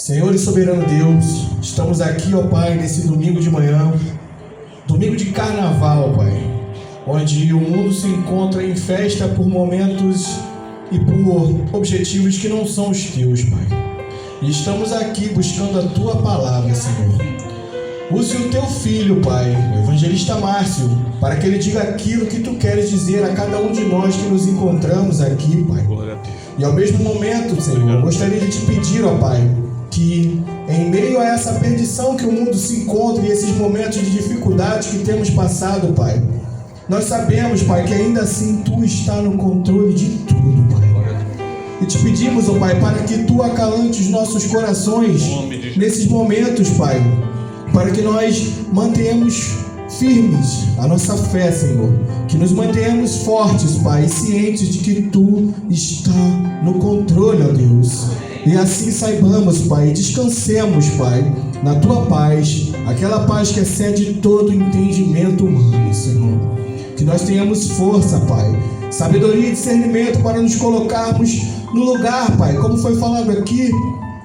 Senhor e soberano Deus, estamos aqui, ó Pai, nesse domingo de manhã, domingo de carnaval, Pai, onde o mundo se encontra em festa por momentos e por objetivos que não são os teus, Pai. E estamos aqui buscando a Tua palavra, Senhor. Use o Teu Filho, Pai, o evangelista Márcio, para que ele diga aquilo que Tu queres dizer a cada um de nós que nos encontramos aqui, Pai. E ao mesmo momento, Senhor, eu gostaria de te pedir, ó Pai, que em meio a essa perdição que o mundo se encontra e esses momentos de dificuldade que temos passado, Pai, nós sabemos, Pai, que ainda assim Tu está no controle de tudo, Pai. E te pedimos, ó Pai, para que Tu acalante os nossos corações nesses momentos, Pai, para que nós mantenhamos firmes a nossa fé, Senhor, que nos mantenhamos fortes, Pai, cientes de que Tu está no controle, ó Deus. E assim saibamos, Pai, descansemos, Pai, na Tua paz, aquela paz que excede todo entendimento humano, Senhor. Que nós tenhamos força, Pai, sabedoria e discernimento para nos colocarmos no lugar, Pai, como foi falado aqui,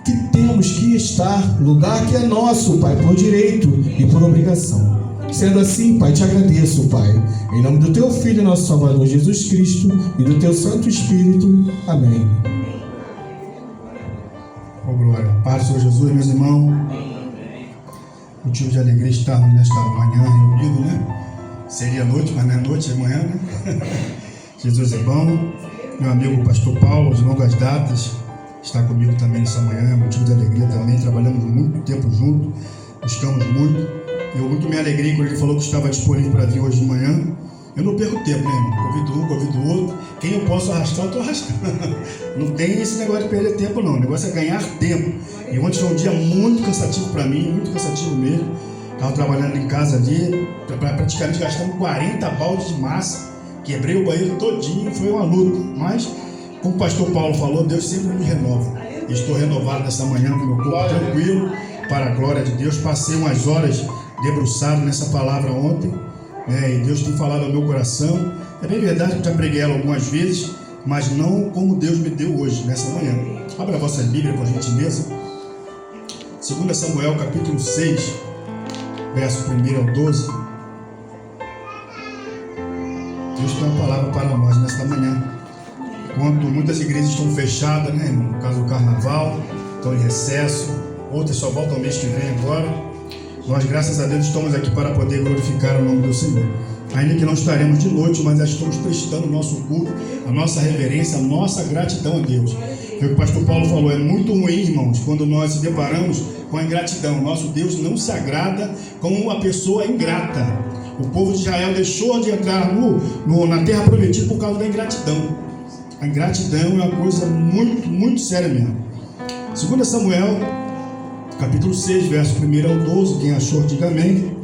que temos que estar, lugar que é nosso, Pai, por direito e por obrigação. Sendo assim, Pai, te agradeço, Pai, em nome do Teu Filho, nosso Salvador Jesus Cristo, e do Teu Santo Espírito. Amém. Oh, glória. Paz do Senhor Jesus, meus irmãos. Motivo de alegria estarmos nesta manhã reunidos, né? Seria noite, mas não é noite, é manhã, né? Jesus é bom. Meu amigo pastor Paulo, de longas datas, está comigo também nessa manhã. É motivo de alegria também. Trabalhamos muito tempo juntos, buscamos muito. Eu muito me alegrei quando ele falou que estava disponível para vir hoje de manhã. Eu não perco tempo, né, irmão? Convido um, convido o outro. Quem eu posso arrastar, eu estou arrastando. Não tem esse negócio de perder tempo, não. O negócio é ganhar tempo. E ontem foi um dia muito cansativo para mim, muito cansativo mesmo. Estava trabalhando em casa ali, praticamente gastando 40 baldes de massa. Quebrei o banheiro todinho, foi uma luta. Mas, como o pastor Paulo falou, Deus sempre me renova. Estou renovado nessa manhã com meu corpo tranquilo, para a glória de Deus. Passei umas horas debruçado nessa palavra ontem, né, e Deus tem falado ao meu coração. É bem verdade que eu já preguei ela algumas vezes, mas não como Deus me deu hoje, nessa manhã. Abra a vossa Bíblia, por gentileza. 2 Samuel, capítulo 6, verso 1 ao 12. Deus tem uma palavra para nós nesta manhã. Enquanto muitas igrejas estão fechadas, né, no caso do carnaval, estão em recesso, outras só voltam mês que vem agora. Nós, graças a Deus, estamos aqui para poder glorificar o nome do Senhor. Ainda que não estaremos de noite, mas já estamos prestando o nosso culto, a nossa reverência, a nossa gratidão a Deus. Foi o que o pastor Paulo falou, é muito ruim, irmãos, quando nós se deparamos com a ingratidão. Nosso Deus não se agrada como uma pessoa ingrata. O povo de Israel deixou de entrar na terra prometida por causa da ingratidão. A ingratidão é uma coisa muito, muito séria mesmo. 2 Samuel, capítulo 6, verso 1 ao 12, quem achou, diga amém.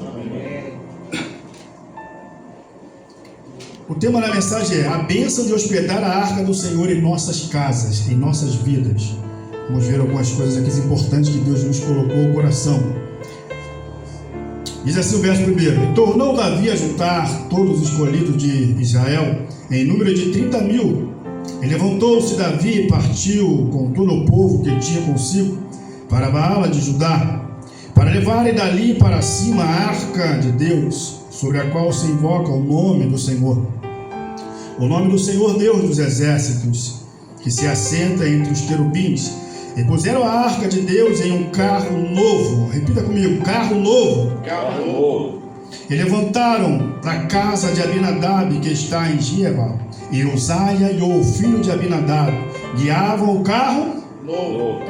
O tema da mensagem é a bênção de hospedar a arca do Senhor em nossas casas, em nossas vidas. Vamos ver algumas coisas aqui importantes que Deus nos colocou no coração. Diz assim o verso 1: E tornou Davi a juntar todos os escolhidos de Israel, em número de 30.000. E levantou-se Davi e partiu com todo o povo que tinha consigo para Baala de Judá, para levarem dali para cima a arca de Deus, sobre a qual se invoca o nome do Senhor. O nome do Senhor Deus dos exércitos, que se assenta entre os querubins. E puseram a arca de Deus em um carro novo. Repita comigo, carro novo. Carro novo. E levantaram da casa de Abinadab, que está em Gieba, e Uzaia e o filho de Abinadab guiavam o carro Novo.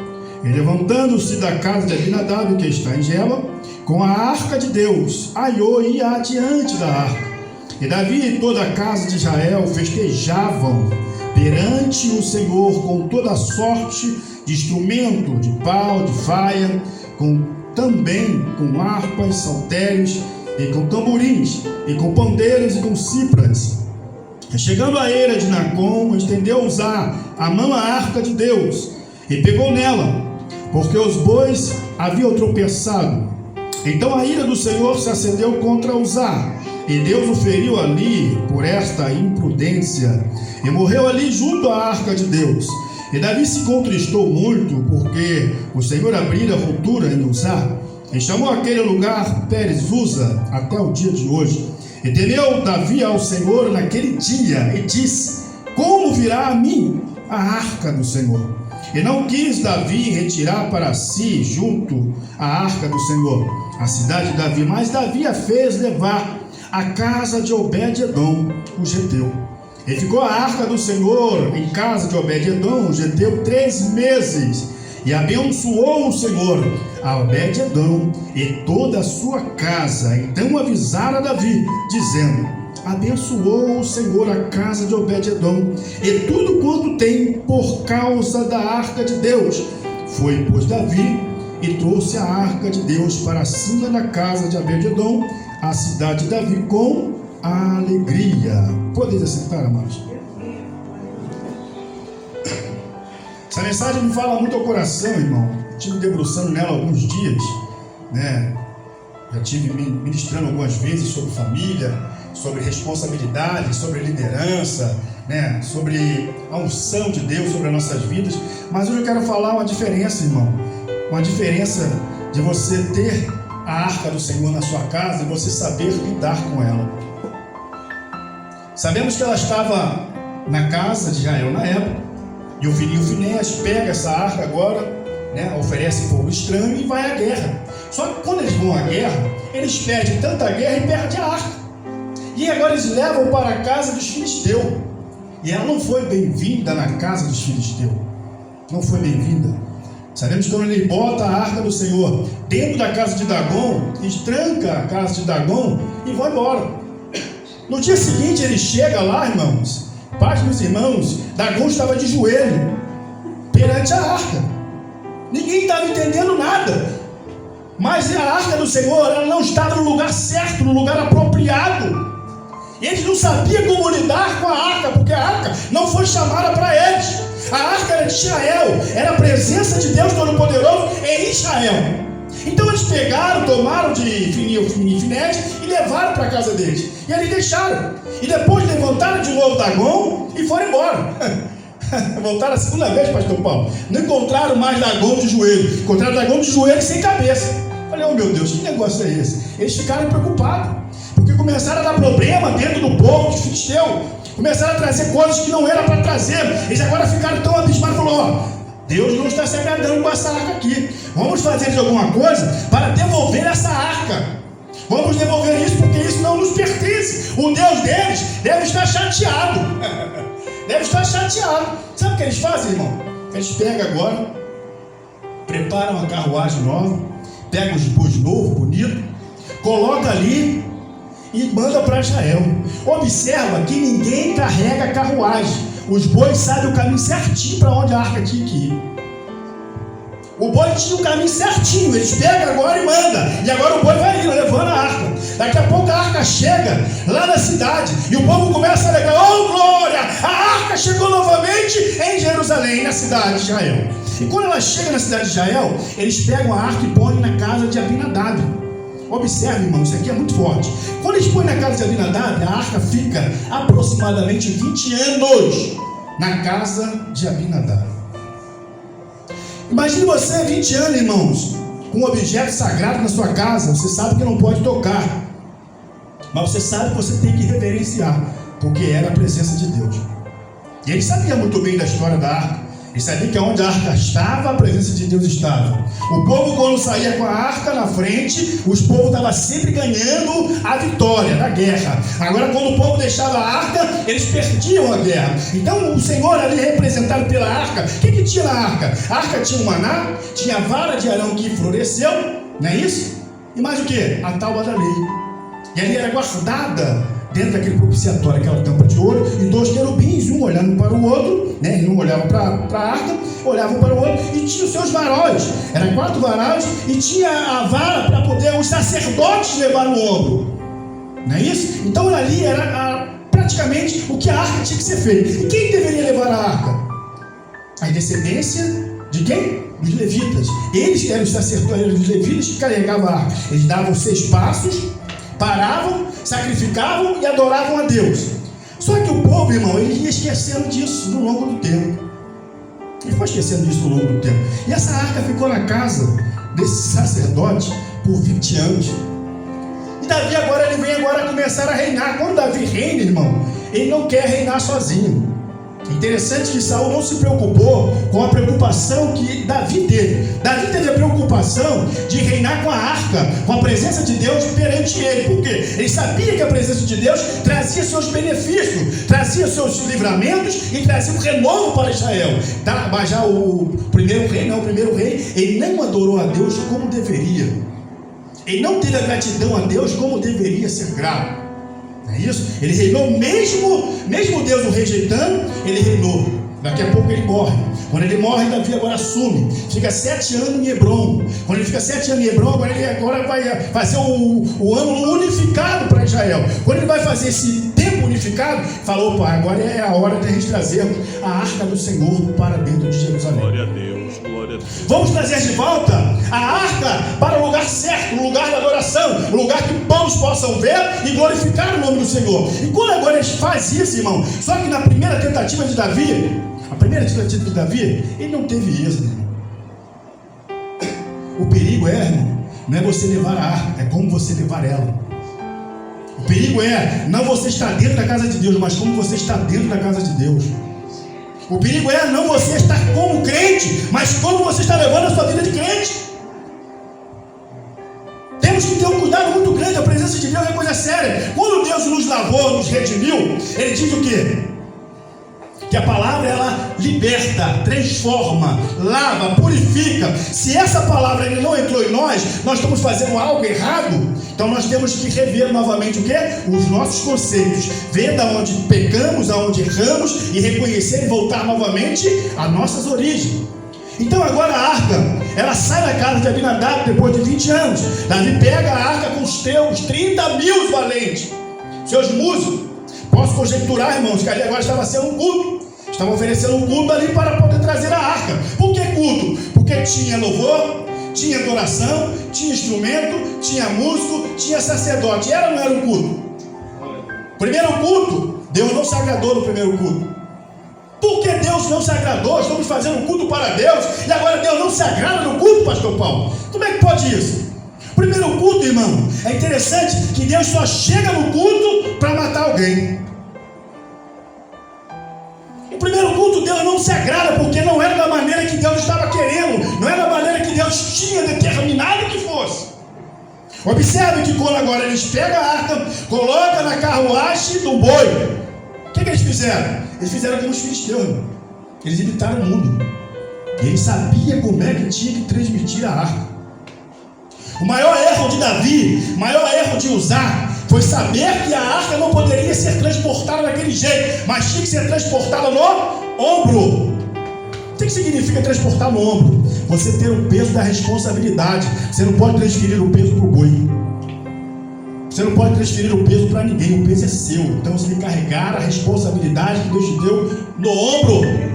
E levantando-se da casa de Abinadab, que está em Geba, com a arca de Deus, Aiô ia adiante da arca. E Davi e toda a casa de Israel festejavam perante o Senhor com toda sorte de instrumento, de pau, de faia, também com harpas, saltérios, e com tamborins, e com pandeiros, e com cítaras. E chegando à eira de Nacon, estendeu Uzá a mão à arca de Deus, e pegou nela, porque os bois haviam tropeçado. Então a ira do Senhor se acendeu contra Uzá, e Deus o feriu ali por esta imprudência, e morreu ali junto à arca de Deus. E Davi se contristou muito, porque o Senhor abrira a ruptura em Uzá, e chamou aquele lugar Pérez-Uza até o dia de hoje. E temeu Davi ao Senhor naquele dia, e disse: como virá a mim a arca do Senhor? E não quis Davi retirar para si, junto à arca do Senhor, a cidade de Davi, mas Davi a fez levar à casa de Obed-edom, o geteu. E ficou a arca do Senhor em casa de Obed-edom, o geteu, 3 meses. E abençoou o Senhor a Obed-edom e toda a sua casa. Então avisaram a Davi, dizendo: abençoou o Senhor a casa de Obed-edom e tudo quanto tem, por causa da arca de Deus. Foi, pois, Davi e trouxe a arca de Deus para cima da casa de Obed-edom, a cidade de Davi, com alegria. Podeis assentar, amados? Essa mensagem me fala muito ao coração, irmão. Estive debruçando nela alguns dias, né? Já estive ministrando algumas vezes sobre família, sobre responsabilidade, sobre liderança, né? Sobre a unção de Deus sobre as nossas vidas. Mas hoje eu quero falar uma diferença, irmão. Uma diferença de você ter a arca do Senhor na sua casa e você saber lidar com ela. Sabemos que ela estava na casa de Israel na época. E o Finéias pega essa arca agora, né, oferece fogo estranho e vai à guerra. Só que quando eles vão à guerra, eles perdem tanta guerra e perdem a arca. E agora eles levam para a casa dos filisteus. E ela não foi bem-vinda na casa dos filisteus. Não foi bem-vinda. Sabemos que quando ele bota a arca do Senhor dentro da casa de Dagom, eles trancam a casa de Dagom e vão embora. No dia seguinte ele chega lá, irmãos. Paz, meus irmãos, Dagom estava de joelho perante a arca. Ninguém estava entendendo nada. Mas a arca do Senhor, ela não estava no lugar certo, no lugar apropriado. Eles não sabiam como lidar com a arca, porque a arca não foi chamada para eles. A arca era de Israel, era a presença de Deus Todo-Poderoso em Israel. Então eles pegaram, tomaram de Finéias e levaram para a casa deles. E ali deixaram. E depois levantaram de novo Dagom e foram embora. Voltaram a segunda vez, pastor Paulo. Não encontraram mais Dagom de joelho. Encontraram Dagom de joelho e sem cabeça. Falei, oh meu Deus, que negócio é esse? Eles ficaram preocupados. Porque começaram a dar problema dentro do povo de Filisteu. Começaram a trazer coisas que não era para trazer. Eles agora ficaram tão abismados. Falaram, ó, Deus não está se agradando com essa arca aqui. Vamos fazer de alguma coisa para devolver essa arca. Vamos devolver isso, porque isso não nos pertence. O Deus deles deve estar chateado. Deve estar chateado. Sabe o que eles fazem, irmão? Eles pegam agora, preparam uma carruagem nova, pegam os bois novos, bonitos, colocam ali e manda para Israel. Observa que ninguém carrega a carruagem. Os bois sabem o caminho certinho para onde a arca tinha que ir. O boi tinha o caminho certinho. Eles pegam agora e mandam. E agora o boi vai indo, levando a arca. Daqui a pouco a arca chega lá na cidade. E o povo começa a alegar, oh glória, a arca chegou novamente em Jerusalém, na cidade de Israel. E quando ela chega na cidade de Israel, eles pegam a arca e põem na casa de Abinadab. Observe, irmão, isso aqui é muito forte. Quando eles põem na casa de Abinadab, a arca fica aproximadamente 20 anos na casa de Abinadab. Imagine você 20 anos, irmãos, com um objeto sagrado na sua casa. Você sabe que não pode tocar, mas você sabe que você tem que reverenciar, porque era a presença de Deus. E ele sabia muito bem da história da arca. Ele sabia que onde a arca estava, a presença de Deus estava. O povo, quando saía com a arca na frente, os povos estavam sempre ganhando a vitória da guerra. Agora, quando o povo deixava a arca, eles perdiam a guerra. Então, o Senhor ali representado pela arca, o que tinha na arca? A arca tinha o maná, tinha a vara de Arão que floresceu, não é isso? E mais o que? A tábua da lei. E ali era guardada dentro daquele propiciatório, aquela tampa de ouro, e 2 querubins, um olhando para o outro, né? Um olhava para a arca, olhavam para o outro, e tinha os seus varóis. Eram 4 varóis, e tinha a vara para poder os sacerdotes levar no ombro. Não é isso? Então ali era praticamente o que a arca tinha que ser feita. E quem deveria levar a arca? A descendência de quem? Dos levitas. Eles eram os sacerdotes, os levitas que carregavam a arca. Eles davam 6 passos, paravam, sacrificavam e adoravam a Deus. Só que o povo, irmão, ele ia esquecendo disso no longo do tempo. Ele foi esquecendo disso ao longo do tempo. E essa arca ficou na casa desse sacerdote por 20 anos. E Davi agora, ele vem agora começar a reinar. Quando Davi reina, irmão, ele não quer reinar sozinho. Interessante que Saul não se preocupou com a preocupação que Davi teve. Davi teve a preocupação de reinar com a arca, com a presença de Deus perante ele. Por quê? Ele sabia que a presença de Deus trazia seus benefícios, trazia seus livramentos e trazia um renovo para Israel. Mas já o primeiro rei, ele não adorou a Deus como deveria. Ele não teve a gratidão a Deus como deveria ser grato. É isso? Ele reinou mesmo Deus o rejeitando, ele reinou. Daqui a pouco ele morre. Quando ele morre, Davi agora assume. Fica 7 anos em Hebrom. Quando ele fica 7 anos em Hebrom, ele vai fazer o ano unificado para Israel. Quando ele vai fazer esse tempo unificado, falou: opa, agora é a hora de a gente trazermos a arca do Senhor para dentro de Jerusalém. Glória a Deus, glória a Deus. Vamos trazer de volta a arca para o lugar certo, o lugar da adoração, o lugar que todos possam ver e glorificar o nome do Senhor. E quando agora eles fazem isso, irmão, só que na primeira tentativa de Davi, ele não teve êxito, irmão. O perigo irmão, não é você levar a arca, é como você levar ela. O perigo não você estar dentro da casa de Deus, mas como você está dentro da casa de Deus. O perigo não você estar como crente, mas como você está levando a sua vida de crente. Temos que ter um cuidado muito grande. A presença de Deus é coisa séria. Quando Deus nos lavou, nos redimiu, Ele diz o quê? Que a palavra, ela liberta, transforma, lava, purifica. Se essa palavra ele não entrou em nós estamos fazendo algo errado. Então nós temos que rever novamente o quê? Os nossos conceitos. Ver da onde pecamos, aonde erramos e reconhecer e voltar novamente às nossas origens. Então agora a arca, ela sai da casa de Abinadab depois de 20 anos. Davi pega a arca com os 30 mil valentes, seus músicos. Posso conjecturar, irmãos, que ali agora estava sendo um culto. Estavam oferecendo um culto ali para poder trazer a arca. Por que culto? Porque tinha louvor, tinha adoração, tinha instrumento, tinha músico, tinha sacerdote. Era ou não era um culto? Primeiro culto, Deus não se agradou no primeiro culto. Por que Deus não se agradou? Estamos fazendo um culto para Deus e agora Deus não se agrada no culto, pastor Paulo. Como é que pode isso? Primeiro culto, irmão, é interessante que Deus só chega no culto para matar alguém. O primeiro culto Deus não se agrada porque não era da maneira que Deus estava querendo, não era da maneira que Deus tinha determinado que fosse. Observe que quando agora eles pegam a arca, colocam na carruagem do boi, o que eles fizeram? Eles fizeram como os filisteus. Eles imitaram o mundo. E eles sabiam como é que tinha que transmitir a arca. O maior erro de Davi, o maior erro de Uzá, foi saber que a arca não poderia ser transportada daquele jeito, mas tinha que ser transportada no ombro. O que significa transportar no ombro? Você ter o peso da responsabilidade. Você não pode transferir o peso para o boi. Você não pode transferir o peso para ninguém. O peso é seu. Então você tem que carregar a responsabilidade que Deus te deu no ombro.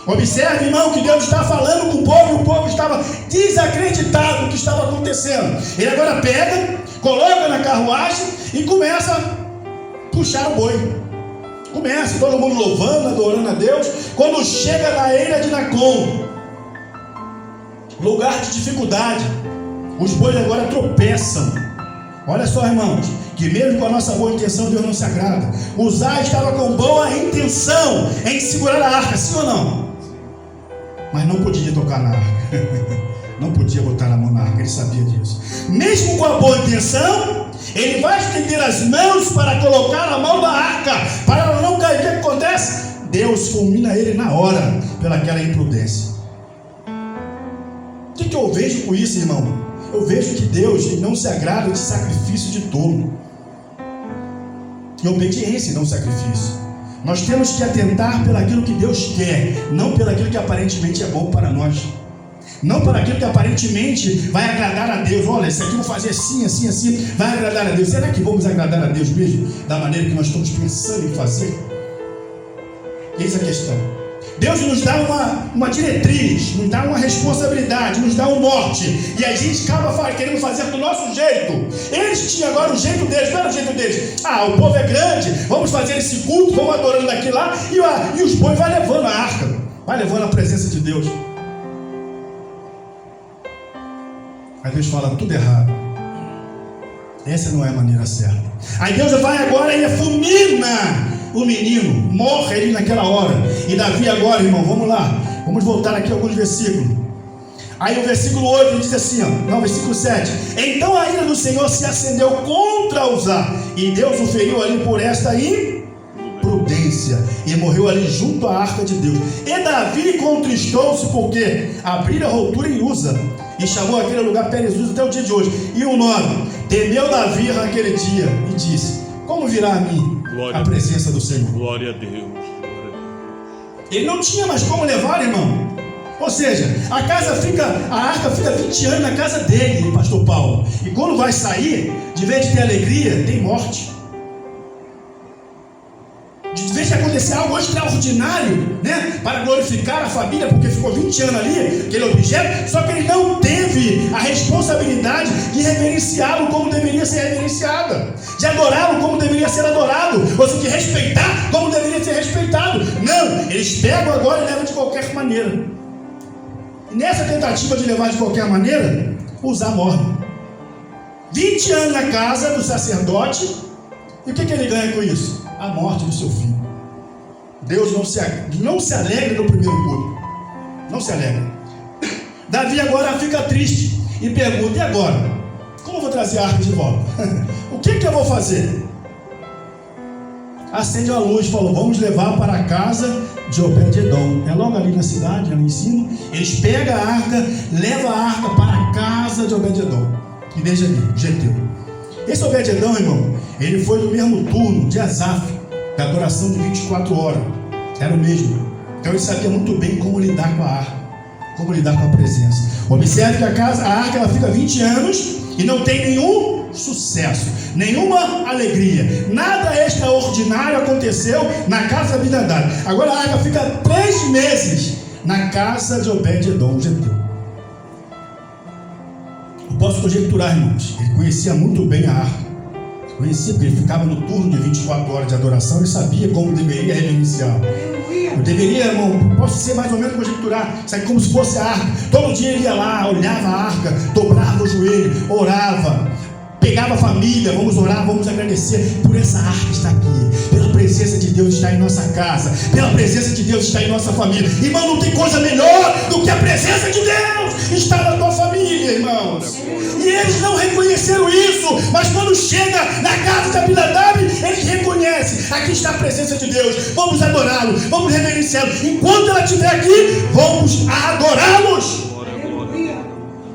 Observe, irmão, que Deus está falando com o povo e o povo estava desacreditado do que estava acontecendo. Ele agora pega, coloca na carruagem e começa a puxar o boi. Começa, todo mundo louvando, adorando a Deus. Quando chega na eira de Nacon, lugar de dificuldade, os bois agora tropeçam. Olha só, irmãos, que mesmo com a nossa boa intenção, Deus não se agrada. Uzá estava com boa intenção em segurar a arca, sim ou não? Mas não podia tocar na arca. Não podia botar a mão na arca, ele sabia disso. Mesmo com a boa intenção, ele vai estender as mãos para colocar a mão na arca, para ela não cair. O que acontece? Deus fulmina ele na hora, pelaquela imprudência. O que eu vejo com isso, irmão? Eu vejo que Deus não se agrada de sacrifício de tolo. E obediência e não sacrifício. Nós temos que atentar pelaquilo que Deus quer, não pelaquilo que aparentemente é bom para nós. Não para aquilo que aparentemente vai agradar a Deus. Olha, isso aqui eu vou fazer assim, assim, assim, vai agradar a Deus. Será que vamos agradar a Deus mesmo? Da maneira que nós estamos pensando em fazer? Eis a questão. Deus nos dá uma diretriz, nos dá uma responsabilidade, nos dá um norte. E a gente acaba querendo fazer do nosso jeito. Eles tinham agora o jeito deles, não era o jeito deles. O povo é grande, vamos fazer esse culto, vamos adorando daqui lá. E os bois vão levando a arca. vai levando a presença de Deus. Aí Deus fala, tudo errado. Essa não é a maneira certa. Aí Deus vai agora e fulmina o menino, morre ele naquela hora. E Davi agora, irmão, vamos lá, vamos voltar aqui alguns versículos. Aí o versículo 8 diz assim, o versículo 7: então a ira do Senhor se acendeu contra Uzá, e Deus o feriu ali por esta imprudência, e morreu ali junto à arca de Deus. E Davi contristou-se porque abriram a rotura em Uza, e chamou aquele lugar Perez-Uza até o dia de hoje. E o 9: temeu Davi naquele dia, e disse, como virá a mim a presença do Senhor? Glória a Deus. Ele não tinha mais como levar, irmão. Ou seja, a arca fica 20 anos na casa dele, pastor Paulo. E quando vai sair, de vez de ter alegria, tem morte. De vez de acontecer algo extraordinário, né, para glorificar a família, porque ficou 20 anos ali, aquele objeto, só que ele não teve a responsabilidade de reverenciá-lo como deveria ser reverenciada, de adorá-lo como deveria ser adorado, ou seja, de respeitar como deveria ser respeitado. Não, eles pegam agora e levam de qualquer maneira. E nessa tentativa de levar de qualquer maneira, Uzá morre. 20 anos na casa do sacerdote. E o que ele ganha com isso? A morte do seu filho. Deus não se alegra no primeiro culto. Não se alegra. Davi agora fica triste e pergunta, e agora? Como eu vou trazer a arca de volta? O que eu vou fazer? Acende a luz e falou, vamos levar para a casa de Obed-edom. É logo ali na cidade, ali em cima. Eles pegam a arca, levam a arca para a casa de Obed-edom. E veja ali, Geteu. Esse Obed-edom, irmão, ele foi do mesmo turno de Asaf, da adoração de 24 horas. Era o mesmo. Então ele sabia muito bem como lidar com a arca, como lidar com a presença. Observe que a arca ela fica 20 anos e não tem nenhum sucesso, nenhuma alegria, nada extraordinário aconteceu na casa de Abinadab. Agora a arca fica 3 meses na casa de Obed-edom, Geteu. Eu posso conjecturar, irmãos, ele conhecia muito bem a arca, conhecia porque ele ficava no turno de 24 horas de adoração e sabia como deveria reverenciar. Eu deveria, irmão, posso ser mais ou menos conjecturar, sabe, como se fosse a arca. Todo dia ele ia lá, olhava a arca, dobrava o joelho, orava, pegava a família, vamos orar, vamos agradecer por essa arca que está aqui, pela presença de Deus está em nossa casa, pela presença de Deus está em nossa família. Irmão, não tem coisa melhor do que a presença de Deus estar na tua família, irmãos. E eles não reconheceram isso, mas quando chega na casa de Abinadab, eles reconhecem, aqui está a presença de Deus, vamos adorá-lo, vamos reverenciá-lo. Enquanto ela estiver aqui, vamos adorá-los.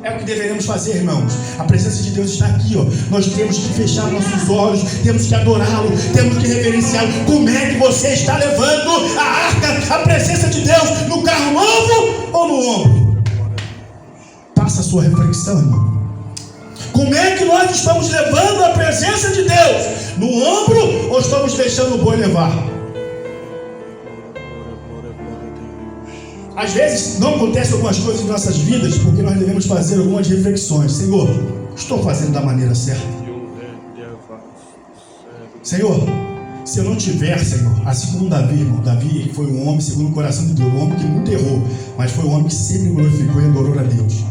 É o que deveremos fazer, irmãos. A presença de Deus está aqui, ó. Nós temos que fechar nossos olhos, temos que adorá-lo, temos que reverenciá-lo. Como é que você está levando a arca, a presença de Deus, no carro novo ou no ombro? Faça a sua reflexão, irmão. Como é que nós estamos levando a presença de Deus? No ombro ou estamos deixando o boi levar? Às vezes não acontecem algumas coisas em nossas vidas porque nós devemos fazer algumas reflexões. Senhor, estou fazendo da maneira certa? Senhor, se eu não tiver, Senhor, assim como Davi, irmão, Davi foi um homem segundo o coração de Deus, um homem que muito errou, mas foi um homem que sempre glorificou e adorou a Deus.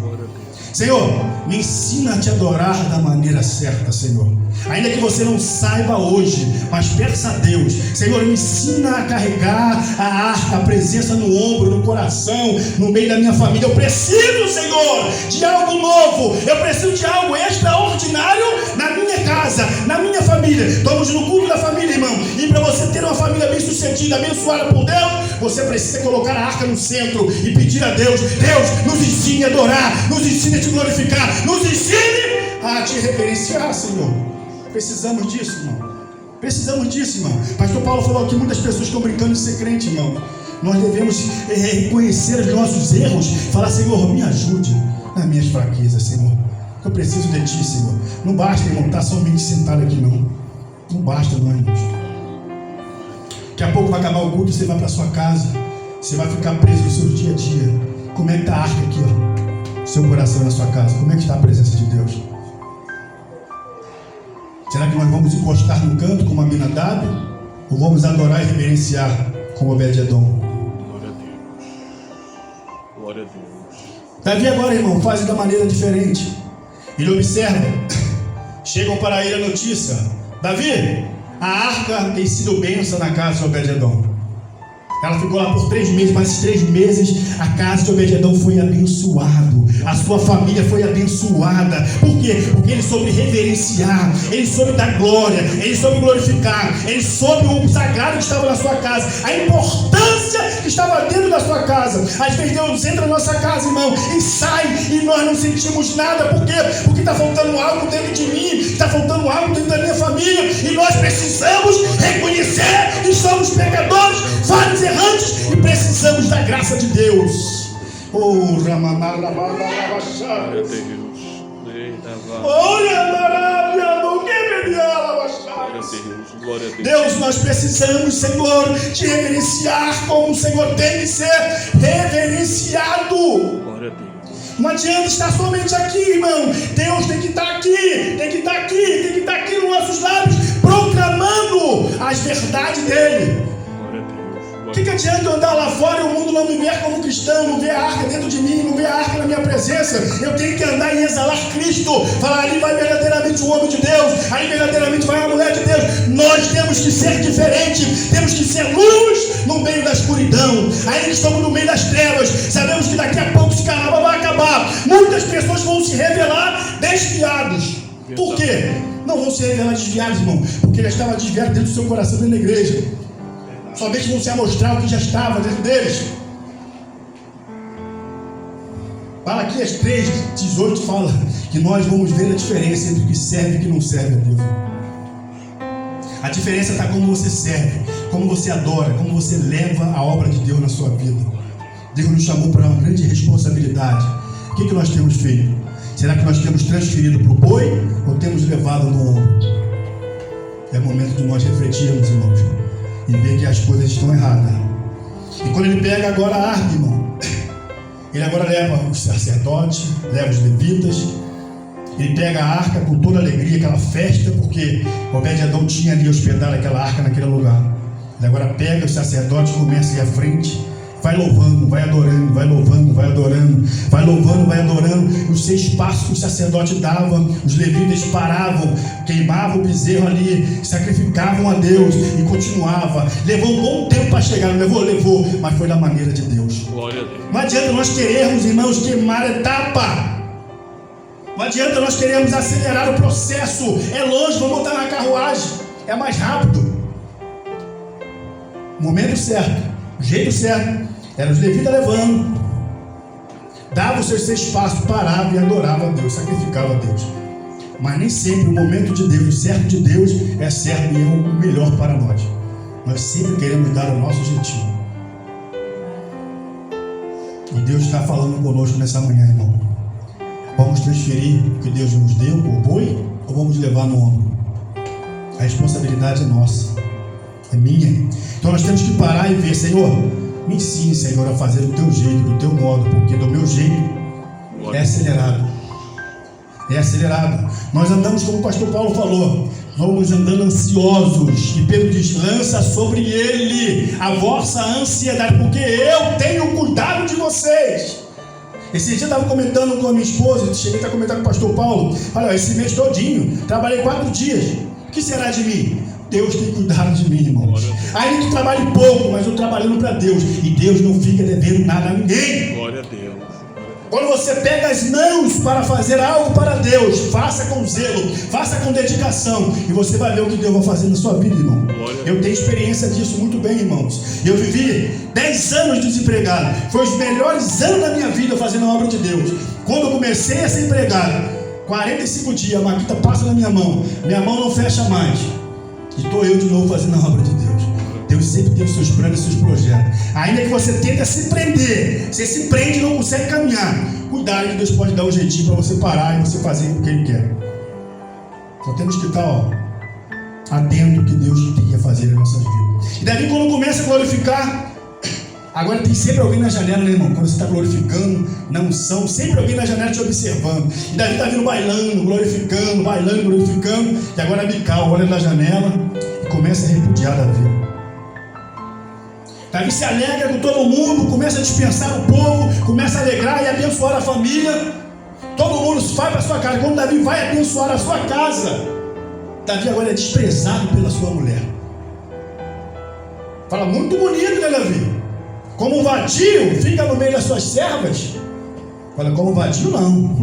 Senhor, me ensina a te adorar da maneira certa, Senhor. Ainda que você não saiba hoje, mas peça a Deus. Senhor, me ensina a carregar a arca, a presença no ombro, no coração, no meio da minha família. Eu preciso, Senhor, de algo novo. Eu preciso de algo extraordinário na minha casa, na minha família. Estamos no culto da família, irmão. E para você ter uma família bem sucedida, abençoada por Deus, você precisa colocar a arca no centro e pedir a Deus: Deus, nos ensine a adorar, nos ensine a te glorificar, nos ensine a te reverenciar, Senhor. Precisamos disso, irmão. Precisamos disso, irmão. Pastor Paulo falou que muitas pessoas estão brincando de ser crente, irmão. Nós devemos reconhecer os nossos erros, falar: Senhor, me ajude nas minhas fraquezas, Senhor. Eu preciso de Ti, Senhor. Não basta, irmão, estar somente sentado aqui, não. Não basta, não, irmãos. Daqui a pouco vai acabar o culto, você vai para sua casa, você vai ficar preso no seu dia a dia. Como é que está a arca aqui, ó? Seu coração na sua casa, como é que está a presença de Deus? Será que nós vamos encostar no canto como Abinadab? Ou vamos adorar e reverenciar como Obed-edom? Glória a Deus. Davi agora, irmão, faz da maneira diferente. Ele observa. Chegam para ele a notícia: Davi, a arca tem sido bênção na casa de Obed-edom. Ela ficou lá por 3 meses, mas esses 3 meses a casa de Obed-edom foi abençoado, a sua família foi abençoada. Por quê? Porque ele soube reverenciar, ele soube dar glória, ele soube glorificar, ele soube o sagrado que estava na sua casa, a importância que estava dentro da sua casa. Às vezes Deus entra na nossa casa, irmão, e sai, e nós não sentimos nada. Por quê? Porque está faltando algo dentro de mim, está faltando algo dentro da minha família, e nós precisamos reconhecer que somos pecadores, falhos, errantes, e precisamos da graça de Deus. Oh, Ramamar, Glória a Deus. Glória a Deus. Deus, nós precisamos, Senhor, te reverenciar como o Senhor tem que ser reverenciado. Glória a Deus. Não adianta estar somente aqui, irmão. Deus tem que estar aqui, tem que estar aqui, tem que estar aqui nos nossos lábios, proclamando as verdades dele. O que adianta eu andar lá fora e o mundo não me ver como cristão, não ver a arca dentro de mim, não ver a arca na minha presença? Eu tenho que andar e exalar Cristo. Falar, ali vai verdadeiramente o homem de Deus, ali verdadeiramente vai a mulher de Deus. Nós temos que ser diferente, temos que ser luz no meio da escuridão. Ainda estamos no meio das trevas, sabemos que daqui a pouco esse carnaval vai acabar. Muitas pessoas vão se revelar desviados. Por quê? Não vão se revelar desviados, irmão, porque já estava desviado dentro do seu coração, dentro da igreja. Somente vão se amostrar o que já estava dentro deles. Malaquias 3:18 fala que nós vamos ver a diferença entre o que serve e o que não serve a Deus. A diferença está como você serve, como você adora, como você leva a obra de Deus na sua vida. Deus nos chamou para uma grande responsabilidade. O que nós temos feito? Será que nós temos transferido para o boi ou temos levado no ombro? É momento de nós refletirmos, irmãos, e ver que as coisas estão erradas. E quando ele pega agora a arca, irmão, ele agora leva os sacerdotes, leva os levitas, ele pega a arca com toda alegria, aquela festa, porque Obed-edom tinha ali hospedado aquela arca naquele lugar. Ele agora pega os sacerdotes, começa a ir à frente, vai louvando, vai adorando, vai louvando, vai adorando, vai louvando, vai adorando. Os 6 passos que o sacerdote dava, os levitas paravam, queimavam o bezerro ali, sacrificavam a Deus e continuava. Levou um bom tempo para chegar, não levou? Levou, mas foi da maneira de Deus. Glória a Deus. Não adianta nós querermos, irmãos, queimar a etapa. Não adianta nós queremos acelerar o processo. É longe, vamos botar na carruagem, é mais rápido. O momento certo, o jeito certo, era os levitas levando, dava os seus 6 passos, parava e adorava a Deus, sacrificava a Deus. Mas nem sempre o momento de Deus, o certo de Deus é certo e é o melhor para nós. Nós sempre queremos dar o nosso jeitinho. E Deus está falando conosco nessa manhã, irmão. Vamos transferir o que Deus nos deu por boi ou vamos levar no ombro? A responsabilidade é nossa, é minha. Então nós temos que parar e ver, Senhor, me ensine, Senhor, a fazer do teu jeito, do teu modo, porque do meu jeito é acelerado. É acelerado. Nós andamos, como o pastor Paulo falou, vamos andando ansiosos. E Pedro diz, lança sobre ele a vossa ansiedade, porque eu tenho cuidado de vocês. Esse dia eu estava comentando com a minha esposa, cheguei a comentar com o pastor Paulo. Olha, esse mês todinho, trabalhei 4 dias. O que será de mim? Deus tem cuidado de mim, irmão. Ainda que trabalhe pouco, mas eu trabalhando para Deus. E Deus não fica devendo nada a ninguém. Glória a Deus. Quando você pega as mãos para fazer algo para Deus, faça com zelo, faça com dedicação, e você vai ver o que Deus vai fazer na sua vida, irmão. Eu tenho experiência disso muito bem, irmãos. Eu vivi 10 anos desempregado. Foi os melhores anos da minha vida fazendo a obra de Deus. Quando eu comecei a ser empregado, 45 dias, a maquita passa na minha mão não fecha mais. E estou eu de novo fazendo a obra de Deus. Deus sempre tem os seus planos e seus projetos. Ainda que você tenta se prender, você se prende e não consegue caminhar, cuidado que Deus pode dar um jeitinho para você parar e você fazer o que Ele quer. Só temos que estar atento ao que Deus quer fazer nas nossas vidas. E Davi, quando começa a glorificar, agora tem sempre alguém na janela, né, irmão? Quando você está glorificando na unção, sempre alguém na janela te observando. E Davi está vindo bailando, glorificando. E agora Mical olha na janela e começa a repudiar Davi. Davi se alegra com todo mundo, começa a dispensar o povo, começa a alegrar e abençoar a família. Todo mundo vai para a sua casa. Quando Davi vai abençoar a sua casa, Davi agora é desprezado pela sua mulher. Fala muito bonito, né, Davi? Como um vadio fica no meio das suas servas. Fala, como vadio não.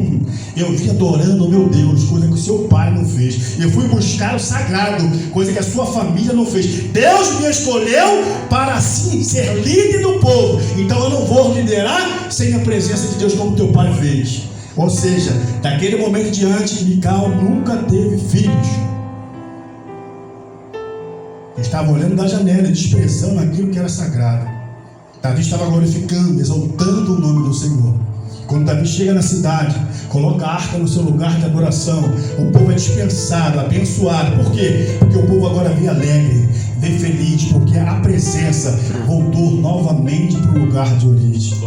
Eu vim adorando o meu Deus, coisa que o seu pai não fez. Eu fui buscar o sagrado, coisa que a sua família não fez. Deus me escolheu para assim ser líder do povo. Então eu não vou liderar sem a presença de Deus como teu pai fez. Ou seja, daquele momento em diante, Mical nunca teve filhos. Ele estava olhando da janela e desprezando aquilo que era sagrado. Davi estava glorificando, exaltando o nome do Senhor. Quando Davi chega na cidade, coloca a arca no seu lugar de adoração, o povo é dispensado, abençoado. Por quê? Porque o povo agora vem alegre, vem feliz, porque a presença voltou novamente para o lugar de origem.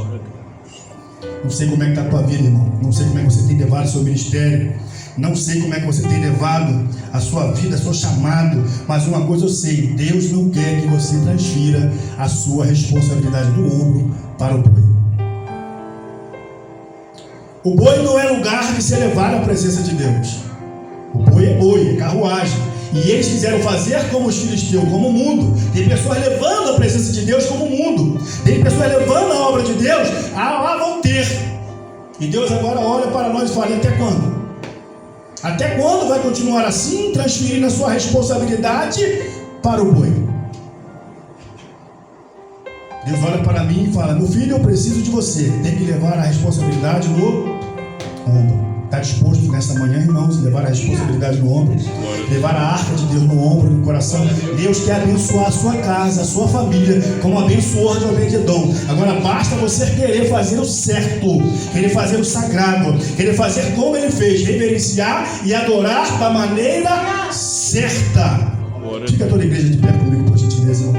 Não sei como é que está a tua vida, irmão. Não sei como é que você tem levado o seu ministério. Não sei como é que você tem levado a sua vida, o seu chamado. Mas uma coisa eu sei: Deus não quer que você transfira a sua responsabilidade do ombro para o boi. O boi não é lugar de se elevar à presença de Deus. O boi, é carruagem. E eles quiseram fazer como os filisteus, como o mundo. Tem pessoas levando a presença de Deus como o mundo. Tem pessoas levando a obra de Deus, lá vão ter. E Deus agora olha para nós e fala: até quando? Até quando vai continuar assim, transferindo a sua responsabilidade para o boi? Deus olha para mim e fala: meu filho, eu preciso de você. Tem que levar a responsabilidade no ombro. Está disposto nessa manhã, irmãos, levar a responsabilidade no ombro, levar a arca de Deus no ombro, no coração. Deus quer abençoar a sua casa, a sua família, como abençoou de Obed-Edom. Agora basta você querer fazer o certo, querer fazer o sagrado, querer fazer como ele fez, reverenciar e adorar da maneira certa. Fica toda a igreja de pé comigo, por gentileza.